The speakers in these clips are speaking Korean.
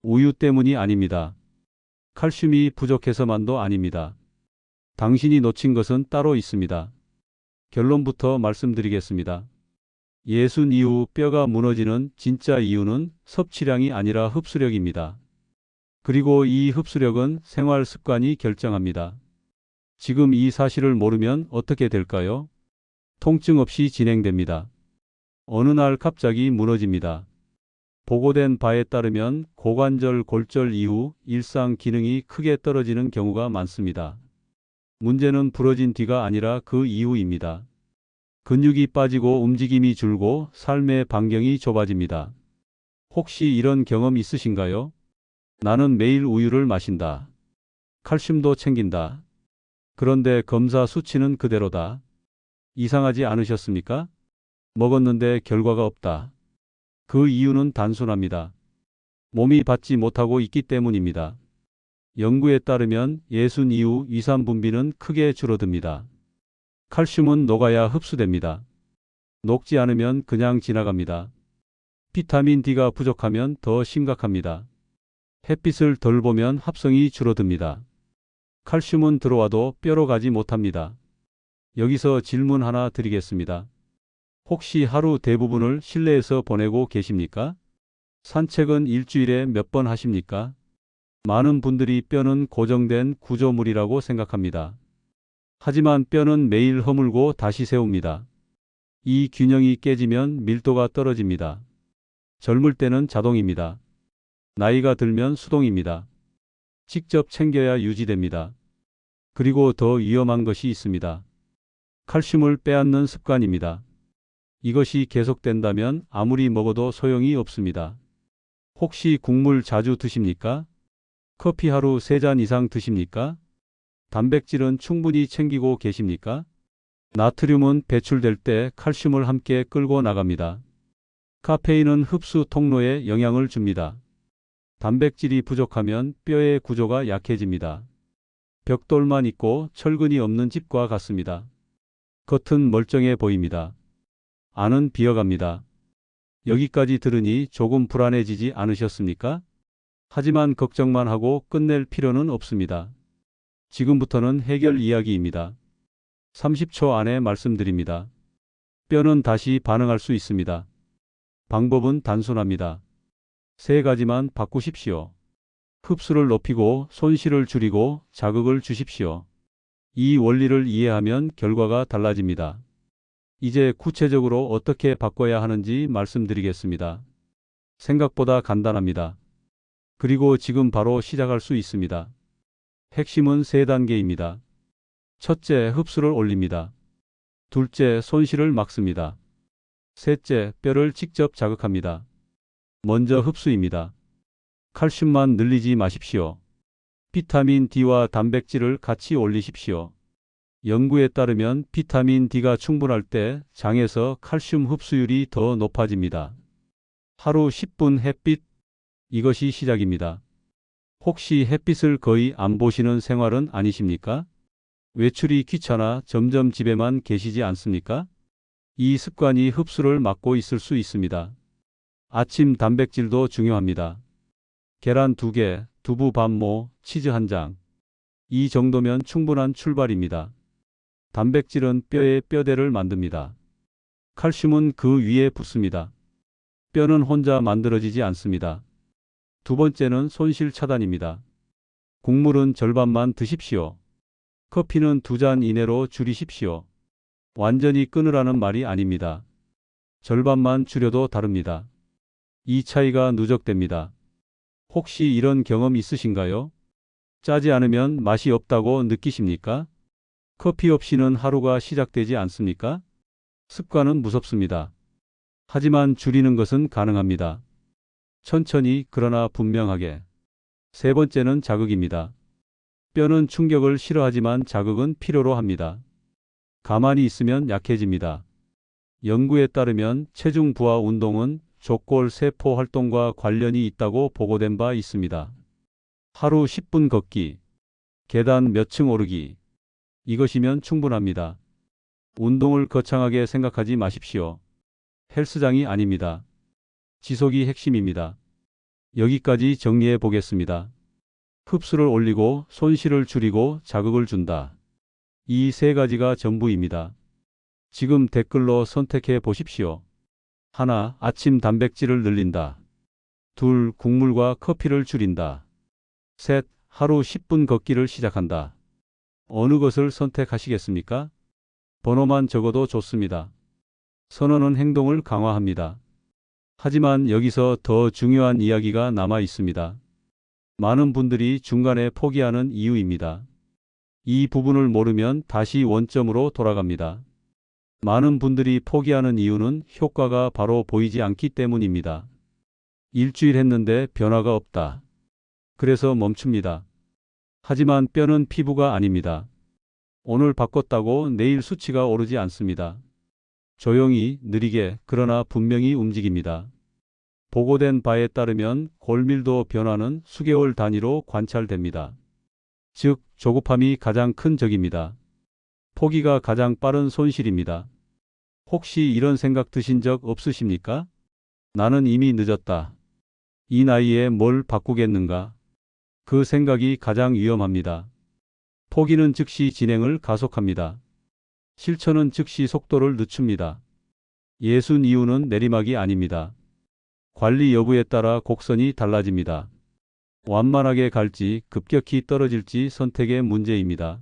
우유 때문이 아닙니다. 칼슘이 부족해서만도 아닙니다. 당신이 놓친 것은 따로 있습니다. 결론부터 말씀드리겠습니다. 예순 이후 뼈가 무너지는 진짜 이유는 섭취량이 아니라 흡수력입니다. 그리고 이 흡수력은 생활 습관이 결정합니다. 지금 이 사실을 모르면 어떻게 될까요? 통증 없이 진행됩니다. 어느 날 갑자기 무너집니다. 보고된 바에 따르면 고관절 골절 이후 일상 기능이 크게 떨어지는 경우가 많습니다. 문제는 부러진 뒤가 아니라 그 이후입니다. 근육이 빠지고 움직임이 줄고 삶의 반경이 좁아집니다. 혹시 이런 경험 있으신가요? 나는 매일 우유를 마신다. 칼슘도 챙긴다. 그런데 검사 수치는 그대로다. 이상하지 않으셨습니까? 먹었는데 결과가 없다. 그 이유는 단순합니다. 몸이 받지 못하고 있기 때문입니다. 연구에 따르면 예순 이후 위산 분비는 크게 줄어듭니다. 칼슘은 녹아야 흡수됩니다. 녹지 않으면 그냥 지나갑니다. 비타민 D가 부족하면 더 심각합니다. 햇빛을 덜 보면 합성이 줄어듭니다. 칼슘은 들어와도 뼈로 가지 못합니다. 여기서 질문 하나 드리겠습니다. 혹시 하루 대부분을 실내에서 보내고 계십니까? 산책은 일주일에 몇 번 하십니까? 많은 분들이 뼈는 고정된 구조물이라고 생각합니다. 하지만 뼈는 매일 허물고 다시 세웁니다. 이 균형이 깨지면 밀도가 떨어집니다. 젊을 때는 자동입니다. 나이가 들면 수동입니다. 직접 챙겨야 유지됩니다. 그리고 더 위험한 것이 있습니다. 칼슘을 빼앗는 습관입니다. 이것이 계속된다면 아무리 먹어도 소용이 없습니다. 혹시 국물 자주 드십니까? 커피 하루 3잔 이상 드십니까? 단백질은 충분히 챙기고 계십니까? 나트륨은 배출될 때 칼슘을 함께 끌고 나갑니다. 카페인은 흡수 통로에 영향을 줍니다. 단백질이 부족하면 뼈의 구조가 약해집니다. 벽돌만 있고 철근이 없는 집과 같습니다. 겉은 멀쩡해 보입니다. 안은 비어갑니다. 여기까지 들으니 조금 불안해지지 않으셨습니까? 하지만 걱정만 하고 끝낼 필요는 없습니다. 지금부터는 해결 이야기입니다. 30초 안에 말씀드립니다. 뼈는 다시 반응할 수 있습니다. 방법은 단순합니다. 3가지만 바꾸십시오. 흡수를 높이고 손실을 줄이고 자극을 주십시오. 이 원리를 이해하면 결과가 달라집니다. 이제 구체적으로 어떻게 바꿔야 하는지 말씀드리겠습니다. 생각보다 간단합니다. 그리고 지금 바로 시작할 수 있습니다. 핵심은 3단계입니다. 첫째, 흡수를 올립니다. 둘째, 손실을 막습니다. 셋째, 뼈를 직접 자극합니다. 먼저 흡수입니다. 칼슘만 늘리지 마십시오. 비타민 D와 단백질을 같이 올리십시오. 연구에 따르면 비타민 D가 충분할 때 장에서 칼슘 흡수율이 더 높아집니다. 하루 10분 햇빛, 이것이 시작입니다. 혹시 햇빛을 거의 안 보시는 생활은 아니십니까? 외출이 귀찮아 점점 집에만 계시지 않습니까? 이 습관이 흡수를 막고 있을 수 있습니다. 아침 단백질도 중요합니다. 계란 2개, 두부 반모, 치즈 1장. 이 정도면 충분한 출발입니다. 단백질은 뼈의 뼈대를 만듭니다. 칼슘은 그 위에 붙습니다. 뼈는 혼자 만들어지지 않습니다. 두 번째는 손실 차단입니다. 국물은 절반만 드십시오. 커피는 2잔 이내로 줄이십시오. 완전히 끊으라는 말이 아닙니다. 절반만 줄여도 다릅니다. 이 차이가 누적됩니다. 혹시 이런 경험 있으신가요? 짜지 않으면 맛이 없다고 느끼십니까? 커피 없이는 하루가 시작되지 않습니까? 습관은 무섭습니다. 하지만 줄이는 것은 가능합니다. 천천히 그러나 분명하게. 3번째는 자극입니다. 뼈는 충격을 싫어하지만 자극은 필요로 합니다. 가만히 있으면 약해집니다. 연구에 따르면 체중 부하 운동은 족골 세포 활동과 관련이 있다고 보고된 바 있습니다. 하루 10분 걷기, 계단 몇 층 오르기. 이것이면 충분합니다. 운동을 거창하게 생각하지 마십시오. 헬스장이 아닙니다. 지속이 핵심입니다. 여기까지 정리해 보겠습니다. 흡수를 올리고 손실을 줄이고 자극을 준다. 이 세 가지가 전부입니다. 지금 댓글로 선택해 보십시오. 하나, 아침 단백질을 늘린다. 둘, 국물과 커피를 줄인다. 셋, 하루 10분 걷기를 시작한다. 어느 것을 선택하시겠습니까? 번호만 적어도 좋습니다. 선언은 행동을 강화합니다. 하지만 여기서 더 중요한 이야기가 남아 있습니다. 많은 분들이 중간에 포기하는 이유입니다. 이 부분을 모르면 다시 원점으로 돌아갑니다. 많은 분들이 포기하는 이유는 효과가 바로 보이지 않기 때문입니다. 일주일 했는데 변화가 없다. 그래서 멈춥니다. 하지만 뼈는 피부가 아닙니다. 오늘 바꿨다고 내일 수치가 오르지 않습니다. 조용히, 느리게, 그러나 분명히 움직입니다. 보고된 바에 따르면 골밀도 변화는 수개월 단위로 관찰됩니다. 즉, 조급함이 가장 큰 적입니다. 포기가 가장 빠른 손실입니다. 혹시 이런 생각 드신 적 없으십니까? 나는 이미 늦었다. 이 나이에 뭘 바꾸겠는가? 그 생각이 가장 위험합니다. 포기는 즉시 진행을 가속합니다. 실천은 즉시 속도를 늦춥니다. 예순 이유는 내리막이 아닙니다. 관리 여부에 따라 곡선이 달라집니다. 완만하게 갈지 급격히 떨어질지 선택의 문제입니다.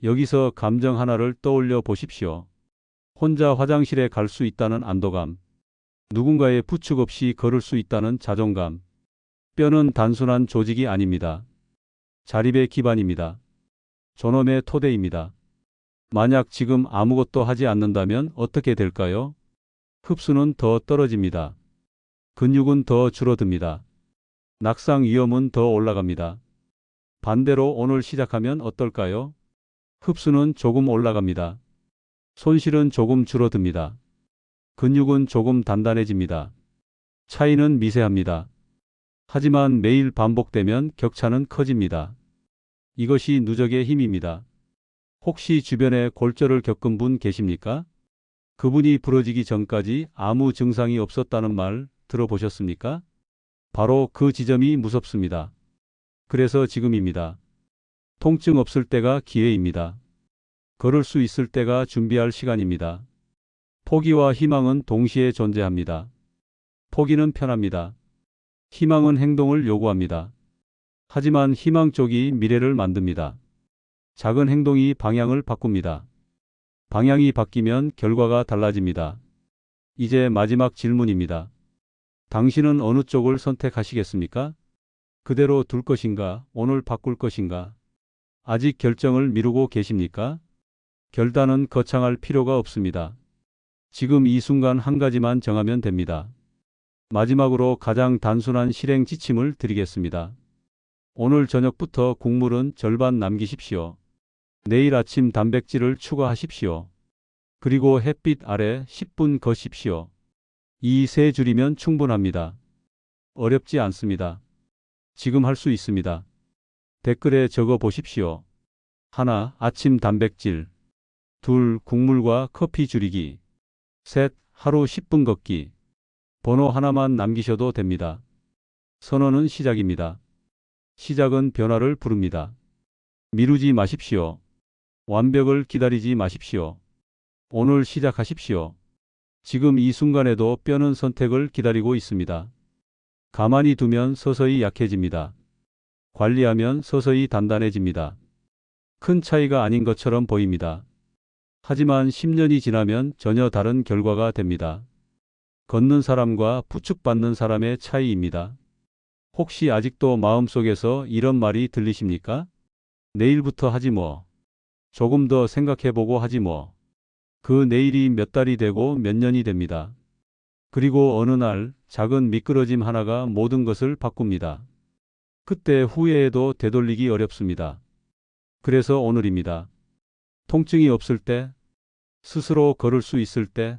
여기서 감정 하나를 떠올려 보십시오. 혼자 화장실에 갈 수 있다는 안도감, 누군가의 부축 없이 걸을 수 있다는 자존감. 뼈는 단순한 조직이 아닙니다. 자립의 기반입니다. 존엄의 토대입니다. 만약 지금 아무것도 하지 않는다면 어떻게 될까요? 흡수는 더 떨어집니다. 근육은 더 줄어듭니다. 낙상 위험은 더 올라갑니다. 반대로 오늘 시작하면 어떨까요? 흡수는 조금 올라갑니다. 손실은 조금 줄어듭니다. 근육은 조금 단단해집니다. 차이는 미세합니다. 하지만 매일 반복되면 격차는 커집니다. 이것이 누적의 힘입니다. 혹시 주변에 골절을 겪은 분 계십니까? 그분이 부러지기 전까지 아무 증상이 없었다는 말 들어보셨습니까? 바로 그 지점이 무섭습니다. 그래서 지금입니다. 통증 없을 때가 기회입니다. 걸을 수 있을 때가 준비할 시간입니다. 포기와 희망은 동시에 존재합니다. 포기는 편합니다. 희망은 행동을 요구합니다. 하지만 희망 쪽이 미래를 만듭니다. 작은 행동이 방향을 바꿉니다. 방향이 바뀌면 결과가 달라집니다. 이제 마지막 질문입니다. 당신은 어느 쪽을 선택하시겠습니까? 그대로 둘 것인가, 오늘 바꿀 것인가? 아직 결정을 미루고 계십니까? 결단은 거창할 필요가 없습니다. 지금 이 순간 한 가지만 정하면 됩니다. 마지막으로 가장 단순한 실행 지침을 드리겠습니다. 오늘 저녁부터 국물은 절반 남기십시오. 내일 아침 단백질을 추가하십시오. 그리고 햇빛 아래 10분 거십시오. 이 세 줄이면 충분합니다. 어렵지 않습니다. 지금 할 수 있습니다. 댓글에 적어 보십시오. 하나, 아침 단백질. 둘, 국물과 커피 줄이기. 셋, 하루 10분 걷기. 번호 하나만 남기셔도 됩니다. 선언은 시작입니다. 시작은 변화를 부릅니다. 미루지 마십시오. 완벽을 기다리지 마십시오. 오늘 시작하십시오. 지금 이 순간에도 뼈는 선택을 기다리고 있습니다. 가만히 두면 서서히 약해집니다. 관리하면 서서히 단단해집니다. 큰 차이가 아닌 것처럼 보입니다. 하지만 10년이 지나면 전혀 다른 결과가 됩니다. 걷는 사람과 부축받는 사람의 차이입니다. 혹시 아직도 마음속에서 이런 말이 들리십니까? 내일부터 하지 뭐. 조금 더 생각해보고 하지 뭐. 그 내일이 몇 달이 되고 몇 년이 됩니다. 그리고 어느 날 작은 미끄러짐 하나가 모든 것을 바꿉니다. 그때 후회해도 되돌리기 어렵습니다. 그래서 오늘입니다. 통증이 없을 때, 스스로 걸을 수 있을 때,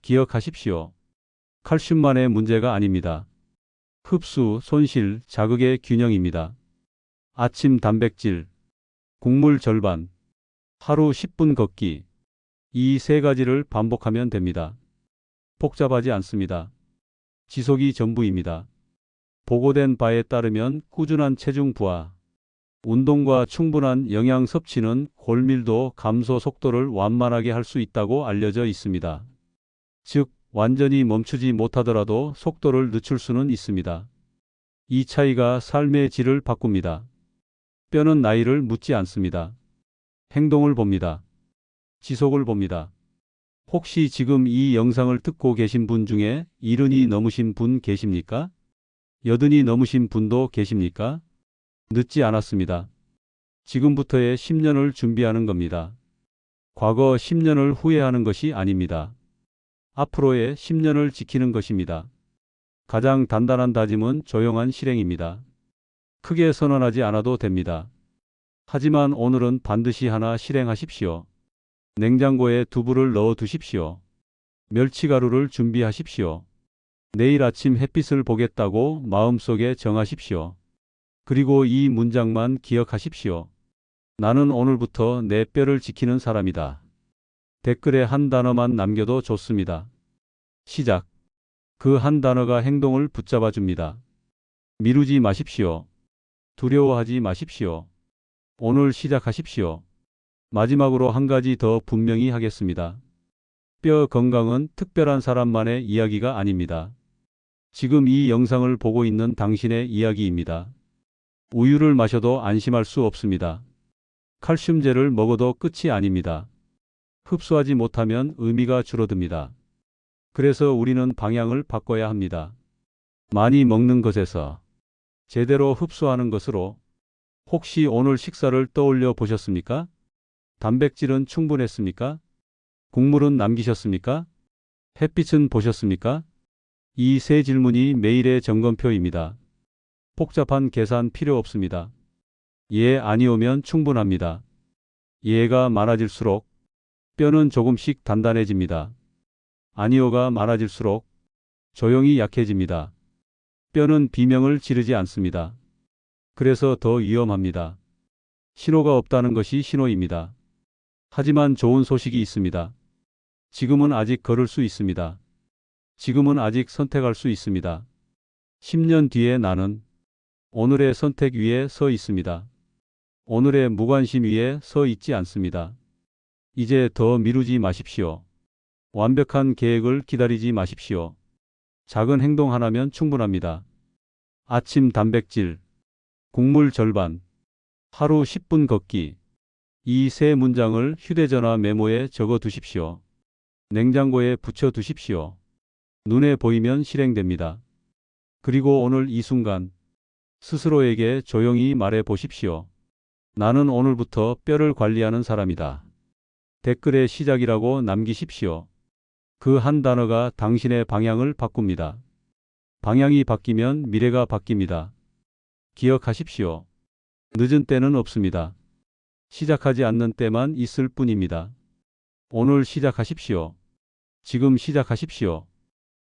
기억하십시오. 칼슘만의 문제가 아닙니다. 흡수, 손실, 자극의 균형입니다. 아침 단백질, 국물 절반, 하루 10분 걷기. 이 세 가지를 반복하면 됩니다. 복잡하지 않습니다. 지속이 전부입니다. 보고된 바에 따르면 꾸준한 체중 부하, 운동과 충분한 영양 섭취는 골밀도 감소 속도를 완만하게 할 수 있다고 알려져 있습니다. 즉, 완전히 멈추지 못하더라도 속도를 늦출 수는 있습니다. 이 차이가 삶의 질을 바꿉니다. 뼈는 나이를 묻지 않습니다. 행동을 봅니다. 지속을 봅니다. 혹시 지금 이 영상을 듣고 계신 분 중에 70이 넘으신 분 계십니까? 80이 넘으신 분도 계십니까? 늦지 않았습니다. 지금부터의 10년을 준비하는 겁니다. 과거 10년을 후회하는 것이 아닙니다. 앞으로의 10년을 지키는 것입니다. 가장 단단한 다짐은 조용한 실행입니다. 크게 선언하지 않아도 됩니다. 하지만 오늘은 반드시 하나 실행하십시오. 냉장고에 두부를 넣어 두십시오. 멸치가루를 준비하십시오. 내일 아침 햇빛을 보겠다고 마음속에 정하십시오. 그리고 이 문장만 기억하십시오. 나는 오늘부터 내 뼈를 지키는 사람이다. 댓글에 한 단어만 남겨도 좋습니다. 시작. 그 한 단어가 행동을 붙잡아 줍니다. 미루지 마십시오. 두려워하지 마십시오. 오늘 시작하십시오. 마지막으로 한 가지 더 분명히 하겠습니다. 뼈 건강은 특별한 사람만의 이야기가 아닙니다. 지금 이 영상을 보고 있는 당신의 이야기입니다. 우유를 마셔도 안심할 수 없습니다. 칼슘제를 먹어도 끝이 아닙니다. 흡수하지 못하면 의미가 줄어듭니다. 그래서 우리는 방향을 바꿔야 합니다. 많이 먹는 것에서 제대로 흡수하는 것으로. 혹시 오늘 식사를 떠올려 보셨습니까? 단백질은 충분했습니까? 국물은 남기셨습니까? 햇빛은 보셨습니까? 이 세 질문이 매일의 점검표입니다. 복잡한 계산 필요 없습니다. 예, 아니오면 충분합니다. 예가 많아질수록 뼈는 조금씩 단단해집니다. 아니오가 많아질수록 조용히 약해집니다. 뼈는 비명을 지르지 않습니다. 그래서 더 위험합니다. 신호가 없다는 것이 신호입니다. 하지만 좋은 소식이 있습니다. 지금은 아직 걸을 수 있습니다. 지금은 아직 선택할 수 있습니다. 10년 뒤에 나는 오늘의 선택 위에 서 있습니다. 오늘의 무관심 위에 서 있지 않습니다. 이제 더 미루지 마십시오. 완벽한 계획을 기다리지 마십시오. 작은 행동 하나면 충분합니다. 아침 단백질, 국물 절반, 하루 10분 걷기. 이 세 문장을 휴대전화 메모에 적어 두십시오. 냉장고에 붙여 두십시오. 눈에 보이면 실행됩니다. 그리고 오늘 이 순간 스스로에게 조용히 말해 보십시오. 나는 오늘부터 뼈를 관리하는 사람이다. 댓글에 시작이라고 남기십시오. 그 한 단어가 당신의 방향을 바꿉니다. 방향이 바뀌면 미래가 바뀝니다. 기억하십시오. 늦은 때는 없습니다. 시작하지 않는 때만 있을 뿐입니다. 오늘 시작하십시오. 지금 시작하십시오.